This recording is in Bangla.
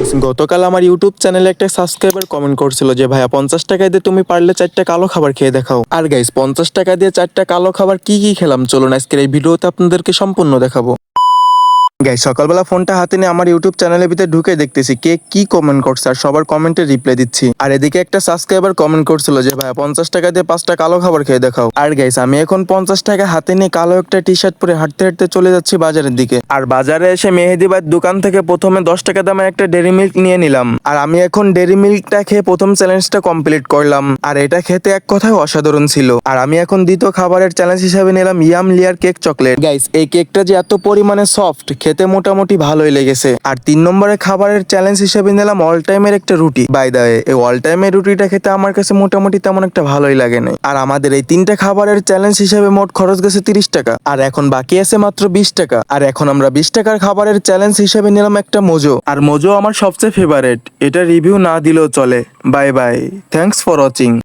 গাইস, গতকাল আমার ইউটিউব চ্যানেলে একটা সাবস্ক্রাইবার কমেন্ট করছিল যে ভাইয়া 50 টাকা দিয়ে তুমি পারলে 4টা কালো খাবার খেয়ে দেখাও। আর গাইস, 50 টাকা দিয়ে 4টা কালো খাবার কি কি খেলাম চলুন আজকের এই ভিডিওতে আপনাদেরকে সম্পূর্ণ দেখাবো। গাইস, সকালবেলা ফোনটা হাতে নিয়ে আমার ইউটিউব চ্যানেলের ভিতরে ঢুকে দেখতেছি কে কি কমেন্ট করছে আর সবার কমেন্টে রিপ্লাই দিচ্ছি। আর এদিকে একটা সাবস্ক্রাইবার কমেন্ট করছিল যে ভাইয়া 50 টাকা দিয়ে 5টা কালো খাবার খেয়ে দেখাও। আর গাইস, আমি এখন 50 টাকা হাতে নিয়ে কালো একটা টি শার্ট পরে হাঁটতে হাঁটতে চলে যাচ্ছি বাজারের দিকে। আর বাজারে এসে মেহেদি ভাইয়ের দোকান থেকে প্রথমে 10 টাকা দামের একটা ডেরি মিল্ক নিয়ে নিলাম। আর আমি এখন ডেরি মিল্কটা খেয়ে প্রথম চ্যালেঞ্জটা কমপ্লিট করলাম। আর এটা খেতে এক কথায় অসাধারণ ছিল। আর আমি এখন দ্বিতীয় খাবারের চ্যালেঞ্জ হিসাবে নিলাম ইয়াম লিয়ার কেক চকলেট। গাইস, এই কেকটা যে এত পরিমাণে সফট, খেতে মোটামুটি ভালোই লেগেছে। আর 3 নম্বরে খাবারের চ্যালেঞ্জ হিসেবে নিলাম অল টাইমের একটা রুটি। বাই দা ওয়ে, এই অল টাইমের রুটিটা খেতে আমার কাছে মোটামুটি তেমন একটা ভালোই লাগে না। আর আমাদের এই 3টা খাবারের চ্যালেঞ্জ হিসেবে মোট খরচ গেছে 30 টাকা। আর এখন বাকি আছে মাত্র 20 টাকা। আর এখন আমরা 20 টাকার খাবারের চ্যালেঞ্জ হিসেবে নিলাম একটা মোজো। আর মোজো আমার সবচেয়ে ফেভারিট, এটা রিভিউ না দিলেও চলে। Bye bye, thanks for watching.